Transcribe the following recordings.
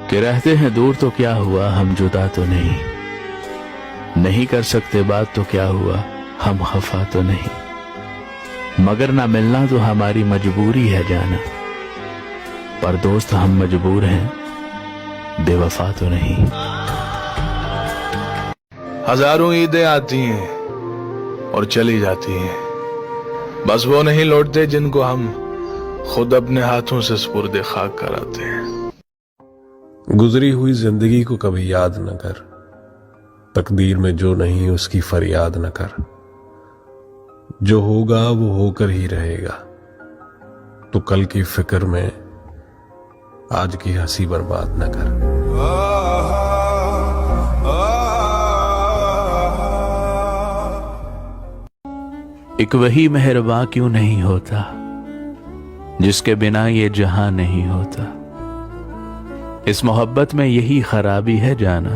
کہ رہتے ہیں دور تو کیا ہوا ہم جدا تو نہیں کر سکتے بات تو کیا ہوا ہم خفا تو نہیں، مگر نہ ملنا تو ہماری مجبوری ہے جانا، پر دوست ہم مجبور ہیں بے وفا تو نہیں۔ ہزاروں عیدیں آتی ہیں اور چلی جاتی ہیں، بس وہ نہیں لوٹتے جن کو ہم خود اپنے ہاتھوں سے سپرد خاک کراتے ہیں۔ گزری ہوئی زندگی کو کبھی یاد نہ کر، تقدیر میں جو نہیں اس کی فریاد نہ کر، جو ہوگا وہ ہو کر ہی رہے گا، تو کل کی فکر میں آج کی ہنسی برباد نہ کر۔ ایک وہی مہرباں کیوں نہیں ہوتا جس کے بنا یہ جہاں نہیں ہوتا، اس محبت میں یہی خرابی ہے جانا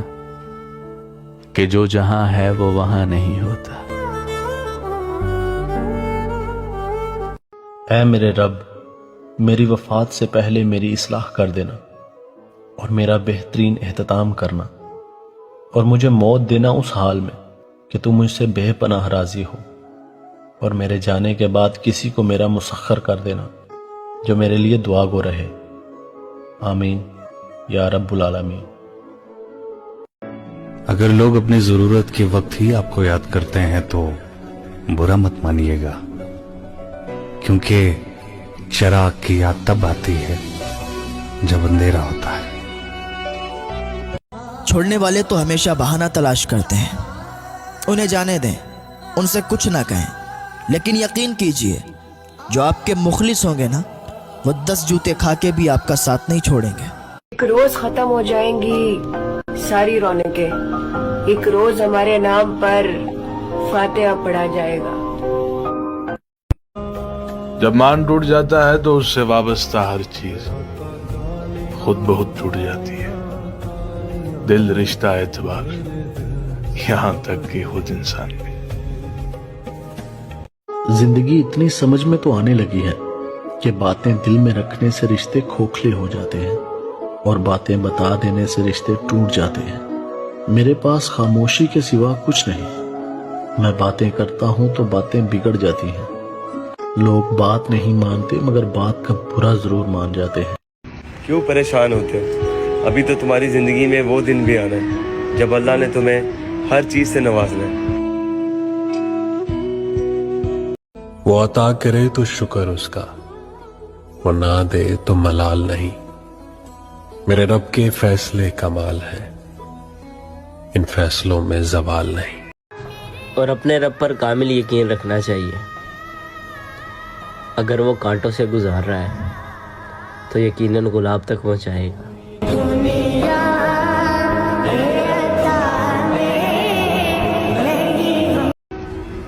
کہ جو جہاں ہے وہ وہاں نہیں ہوتا۔ اے میرے رب، میری وفات سے پہلے میری اصلاح کر دینا اور میرا بہترین اہتمام کرنا، اور مجھے موت دینا اس حال میں کہ تو مجھ سے بے پناہ راضی ہو، اور میرے جانے کے بعد کسی کو میرا مسخر کر دینا جو میرے لیے دعا گو رہے۔ آمین یا رب العالمین۔ اگر لوگ اپنی ضرورت کے وقت ہی آپ کو یاد کرتے ہیں تو برا مت مانیے گا، کیونکہ چراغ کی یاد تب آتی ہے جب اندھیرا ہوتا ہے۔ چھوڑنے والے تو ہمیشہ بہانہ تلاش کرتے ہیں، انہیں جانے دیں، ان سے کچھ نہ کہیں، لیکن یقین کیجئے جو آپ کے مخلص ہوں گے نا، وہ 10 جوتے کھا کے بھی آپ کا ساتھ نہیں چھوڑیں گے۔ ایک روز ختم ہو جائیں گی ساری رونقیں، ایک روز ہمارے نام پر فاتحہ پڑھا جائے گا۔ جب مان ٹوٹ جاتا ہے تو اس سے وابستہ ہر چیز خود بہت ٹوٹ جاتی ہے، دل، رشتہ، اعتبار، یہاں تک کہ خود انسان بھی۔ زندگی اتنی سمجھ میں تو آنے لگی ہے کہ باتیں دل میں رکھنے سے رشتے کھوکھلے ہو جاتے ہیں اور باتیں بتا دینے سے رشتے ٹوٹ جاتے ہیں۔ میرے پاس خاموشی کے سوا کچھ نہیں، میں باتیں کرتا ہوں تو باتیں بگڑ جاتی ہیں۔ لوگ بات نہیں مانتے مگر بات کا برا ضرور مان جاتے ہیں۔ کیوں پریشان ہوتے ہو؟ ابھی تو تمہاری زندگی میں وہ دن بھی آنا ہے جب اللہ نے تمہیں ہر چیز سے نوازنا ہے۔ وہ عطا کرے تو شکر اس کا، وہ نہ دے تو ملال نہیں۔ میرے رب کے فیصلے کمال ہیں، ان فیصلوں میں زوال نہیں۔ اور اپنے رب پر کامل یقین رکھنا چاہیے، اگر وہ کانٹوں سے گزار رہا ہے تو یقیناً گلاب تک پہنچائے گا۔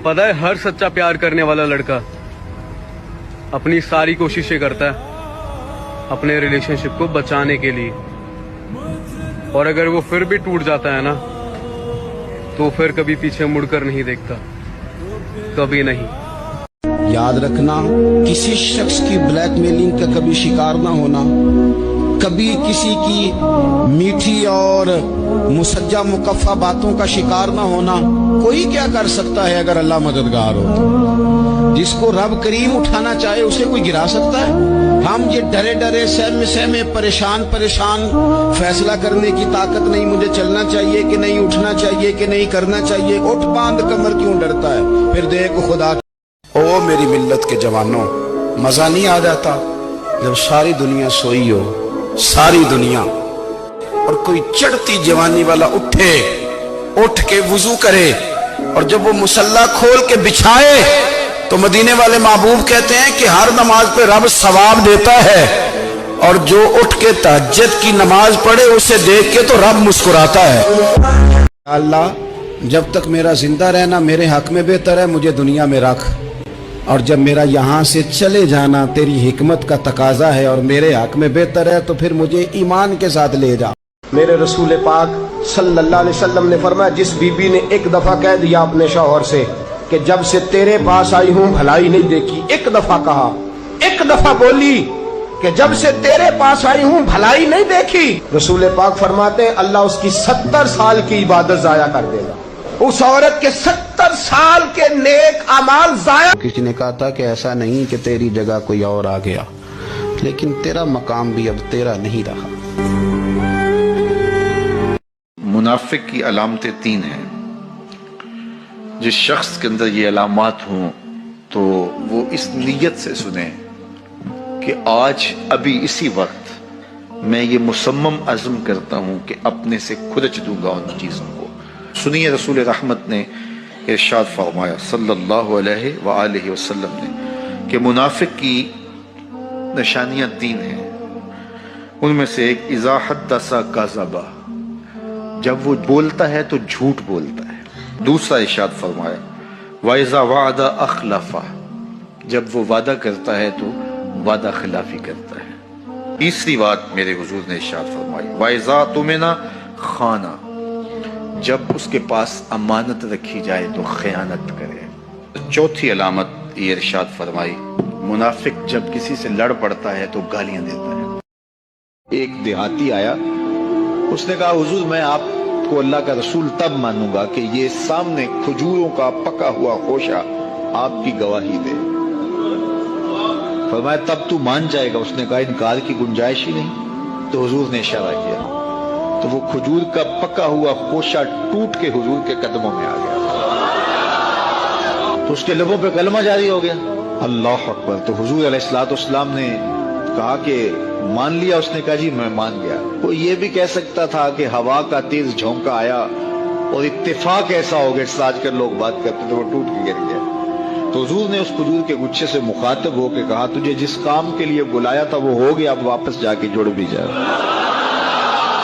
پتہ ہے ہر سچا پیار کرنے والا لڑکا اپنی ساری کوششیں کرتا ہے اپنے ریلیشن شپ کو بچانے کے لیے، اور اگر وہ پھر بھی ٹوٹ جاتا ہے نا تو پھر کبھی پیچھے مڑ کر نہیں دیکھتا، کبھی نہیں۔ یاد رکھنا، کسی شخص کی بلیک میلنگ کا کبھی شکار نہ ہونا، کبھی کسی کی میٹھی اور مسجع مکفہ باتوں کا شکار نہ ہونا۔ کوئی کیا کر سکتا ہے اگر اللہ مددگار ہو تو؟ جس کو رب کریم اٹھانا چاہے اسے کوئی گرا سکتا ہے؟ ہم یہ ڈرے ڈرے سہمے سہمے پریشان فیصلہ کرنے کی طاقت نہیں، مجھے چلنا چاہیے کہ نہیں، اٹھنا چاہیے کہ نہیں، کرنا چاہیے، اٹھ باندھ کمر کیوں ڈرتا ہے؟ پھر دیکھ خدا۔ او میری ملت کے جوانوں، مزہ نہیں آ جاتا جب ساری دنیا سوئی ہو، ساری دنیا، اور کوئی چڑھتی جوانی والا اٹھ کے وضو کرے، اور جب وہ مصلی کھول کے بچھائے تو مدینے والے محبوب کہتے ہیں کہ ہر نماز پہ رب ثواب دیتا ہے، اور جو اٹھ کے تہجد کی نماز پڑھے اسے دیکھ کے تو رب مسکراتا ہے۔ اللہ جب تک میرا زندہ رہنا میرے حق میں بہتر ہے، مجھے دنیا میں رکھ، اور جب میرا یہاں سے چلے جانا تیری حکمت کا تقاضا ہے اور میرے حق میں بہتر ہے، تو پھر مجھے ایمان کے ساتھ لے جا۔ میرے رسول پاک صلی اللہ علیہ وسلم نے فرمایا، جس بی بی نے ایک دفعہ کہہ دیا اپنے شوہر سے کہ جب سے تیرے پاس آئی ہوں بھلائی نہیں دیکھی، ایک دفعہ کہا، ایک دفعہ بولی، कि जब से तेरे पास आई हूं भलाई नहीं देखी। रसूल पाक फरमाते हैं अल्लाह उसकी 70 साल की इबादत जाया कर देगा, उस औरत के 70 साल के नेक अमाल जाया। किसी ने कहा था कि ऐसा नहीं कि तेरी जगह कोई और आ गया, लेकिन तेरा मकाम भी अब तेरा नहीं रहा। मुनाफिक की अलामतें 3 हैं। जिस शख्स के अंदर ये अलामात हों तो वो इस नीयत से सुने कि आज अभी इसी वक्त मैं ये मुसम्मम अज़्म करता हूँ कि अपने से खुरच दूंगा उन चीज़ों को। सुनिए रसूल रहमत ने इरशाद फरमाया सल्लल्लाहु अलैहि व आलिहि वसल्लम ने कि मुनाफिक की निशानियाँ 3 हैं। उनमें से एक इज़ा हद्दसा काज़बा, जब वो बोलता है तो झूठ बोलता है। दूसरा इरशाद फरमाया वाइज़ा वादा अखलफा, जब वो वादा करता है तो वादा खिलाफी करता है। तीसरी बात मेरे हुजूर ने इरशाद फरमाई वाइज़ा तुमिना खाना, जब उसके पास अमानत रखी जाए तो खयानत करे। चौथी अलामत ये इरशाद फरमाई मुनाफिक जब किसी से लड़ पड़ता है तो गालियां देता है। एक देहाती आया, उसने कहा हुजूर मैं आपको अल्लाह का रसूल तब मानूंगा कि ये सामने खजूरों का पका हुआ खोशा आपकी गवाही दे। फरमाया तब तू मान जाएगा। उसने कहा इनकार की गुंजाइश ही नहीं। तो हुजूर ने इशारा किया तो वो खजूर का पका हुआ खोशा टूट के हुजूर के कदमों में आ गया, तो उसके लबों पे कलमा जारी हो गया, अल्लाह अकबर। तो हुजूर अलैहिस्सलाम ने कहा कि मान लिया? उसने कहा जी मैं मान गया। वो ये भी कह सकता था कि हवा का तेज झोंका आया और इत्तेफाक ऐसा हो गया, आजकल लोग बात करते तो वो टूट के गिर गया। तो हुजूर ने उस खजूर के गुच्छे से मुखातिब होकर कहा तुझे जिस काम के लिए बुलाया था वो हो गया, अब वापस जाके जुड़ भी जा।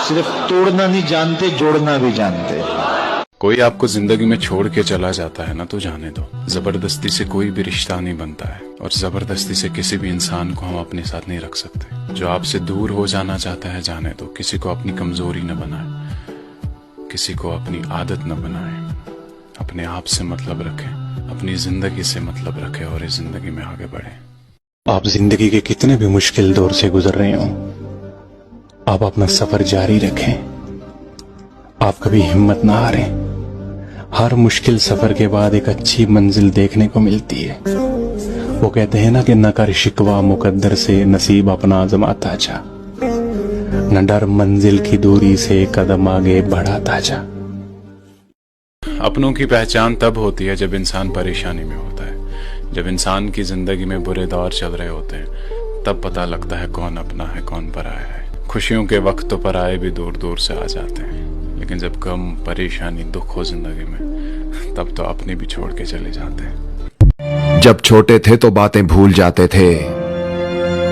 सिर्फ तोड़ना नहीं जानते, जोड़ना भी जानते। कोई आपको जिंदगी में छोड़ के चला जाता है ना तो जाने दो। जबरदस्ती से कोई भी रिश्ता नहीं बनता है और जबरदस्ती से किसी भी इंसान को हम अपने साथ नहीं रख सकते। जो आपसे दूर हो जाना चाहता है जाने दो। किसी को अपनी कमजोरी न बनाए, किसी को अपनी आदत न बनाए। अपने आप से मतलब रखें, अपनी जिंदगी से मतलब रखें और इस जिंदगी में आगे बढ़े। आप जिंदगी के कितने भी मुश्किल दौर से गुजर रहे हो, आप अपना सफर जारी रखें। आप कभी हिम्मत ना हारें। हर मुश्किल सफर के बाद एक अच्छी मंजिल देखने को मिलती है। वो कहते हैं ना कि न कर शिकवा मुकद्दर से, नसीब अपना आजमाता जा। न डर मंजिल की दूरी से, कदम आगे बढ़ाता जा। अपनों की पहचान तब होती है जब इंसान परेशानी में होता है। जब इंसान की जिंदगी में बुरे दौर चल रहे होते हैं तब पता लगता है कौन अपना है कौन पराया है। खुशियों के वक्त तो पराए भी दूर दूर से आ जाते हैं, लेकिन जब गम परेशानी दुख हो जिंदगी में तब तो अपने भी छोड़ के चले जाते हैं। जब छोटे थे तो बातें भूल जाते थे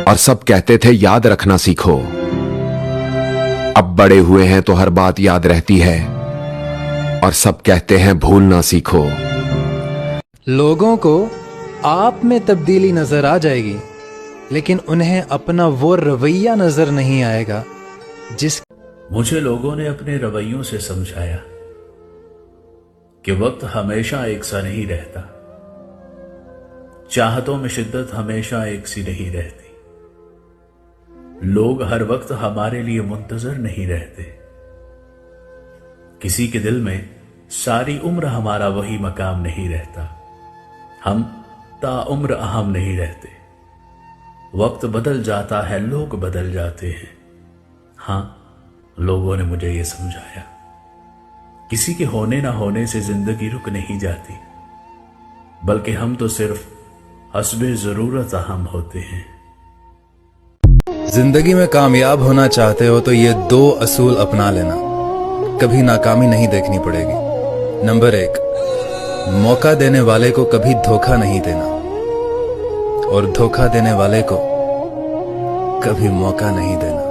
और सब कहते थे याद रखना सीखो। अब बड़े हुए हैं तो हर बात याद रहती है और सब कहते हैं भूलना सीखो। लोगों को आप में तब्दीली नजर आ जाएगी, लेकिन उन्हें अपना वो रवैया नजर नहीं आएगा जिस मुझे लोगों ने अपने रवैयों से समझाया कि वक्त हमेशा एक सा नहीं रहता, चाहतों में शिद्दत हमेशा एक सी नहीं रहती, लोग हर वक्त हमारे लिए मुंतजर नहीं रहते, किसी के दिल में सारी उम्र हमारा वही मकाम नहीं रहता, हम ताउम्र अहम नहीं रहते। वक्त बदल जाता है, लोग बदल जाते हैं। हाँ, लोगों ने मुझे यह समझाया किसी के होने ना होने से जिंदगी रुक नहीं जाती, बल्कि हम तो सिर्फ हस्बे जरूरत अहम होते हैं। जिंदगी में कामयाब होना चाहते हो तो ये 2 असूल अपना लेना, कभी नाकामी नहीं देखनी पड़ेगी। नंबर 1, मौका देने वाले को कभी धोखा नहीं देना, और धोखा देने वाले को कभी मौका नहीं देना।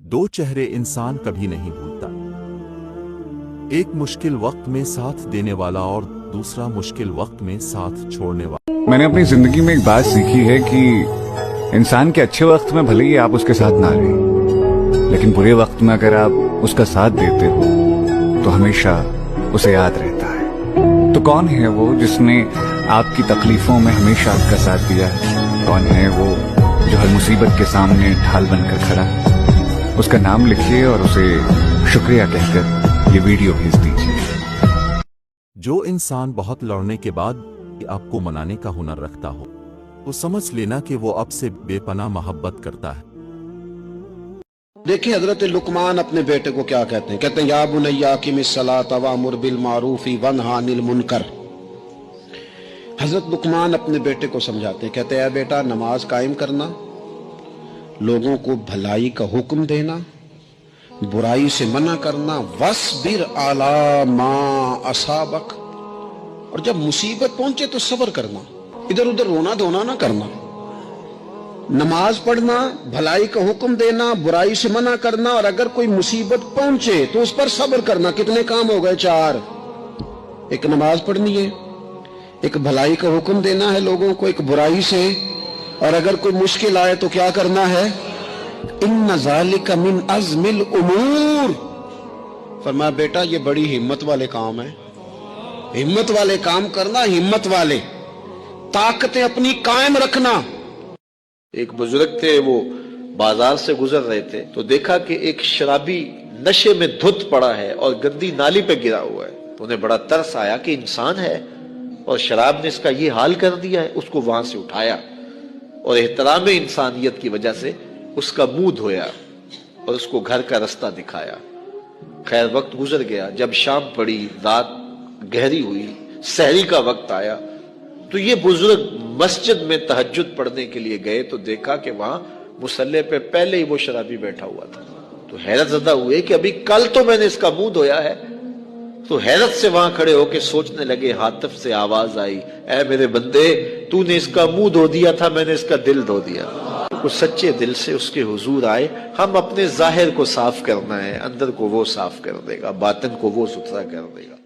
2 चेहरे इंसान कभी नहीं भूलता, एक मुश्किल वक्त में साथ देने वाला और दूसरा मुश्किल वक्त में साथ छोड़ने वाला। मैंने अपनी जिंदगी में एक बात सीखी है कि इंसान के अच्छे वक्त में भले ही आप उसके साथ ना रहें, लेकिन बुरे वक्त में अगर आप उसका साथ देते हो तो हमेशा उसे याद रहता है। तो कौन है वो जिसने आपकी तकलीफों में हमेशा आपका साथ दिया है? कौन है वो जो हर मुसीबत के सामने ढाल बनकर खड़ा है। उसका नाम लिखिए और उसे शुक्रिया कहकर ये वीडियो भेज दीजिए। जो इंसान बहुत लड़ने के बाद आपको मनाने का हुनर रखता हो तो समझ लेना कि वो अब से बेपनाह मोहब्बत करता है। देखिए हजरत लुकमान अपने बेटे को क्या कहते हैं, कहते हैं या बुनैया अक़िमिस्सलात वअमुर बिल मारूफ़ वन्हा अनिल मुनकर। हजरत लुकमान अपने बेटे को समझाते हैं, कहते हैं बेटा नमाज कायम करना, लोगों को भलाई का हुक्म देना, बुराई से मना करना, वस्बिर अला मा असाबक, और जब मुसीबत पहुंचे तो सब्र करना, इधर उधर रोना धोना ना करना। नमाज पढ़ना, भलाई का हुक्म देना, बुराई से मना करना, और अगर कोई मुसीबत पहुंचे तो उस पर सब्र करना। कितने काम हो गए? 4। एक नमाज पढ़नी है, एक भलाई का हुक्म देना है लोगों को, एक बुराई से, और अगर कोई मुश्किल आए तो क्या करना है? इन्न ज़ालिका मिन अज़्मिल उमूर। फरमाया बेटा ये बड़ी हिम्मत वाले काम है, हिम्मत वाले काम करना, हिम्मत वाले, ताकतें अपनी कायम रखना। एक बुजुर्ग थे, वो बाजार से गुजर रहे थे तो देखा कि एक शराबी नशे में धुत पड़ा है और गंदी नाली पे गिरा हुआ है। तो उन्हें बड़ा तरस आया कि इंसान है और शराब ने इसका ये हाल कर दिया है। उसको वहां से उठाया और एहतराम इंसानियत की वजह से उसका मुंह धोया और उसको घर का रास्ता दिखाया। खैर वक्त गुजर गया, जब शाम पड़ी, रात गहरी हुई, सहरी का वक्त आया तो ये बुजुर्ग मस्जिद में तहज्जुद पढ़ने के लिए गए तो देखा कि वहां मुसल्ले पे पहले ही वो शराबी बैठा हुआ था। तो हैरत ज़दा हुए कि अभी कल तो मैंने इसका मुंह धोया है। तो हैरत से वहां खड़े होके सोचने लगे, हातिफ से आवाज आई, ऐ मेरे बंदे, तूने इसका मुंह धो दिया था, मैंने इसका दिल धो दिया। तो सच्चे दिल से उसके हुजूर आए। हम अपने जाहिर को साफ करना है, अंदर को वो साफ कर देगा, बातिन को वो सुथरा कर देगा।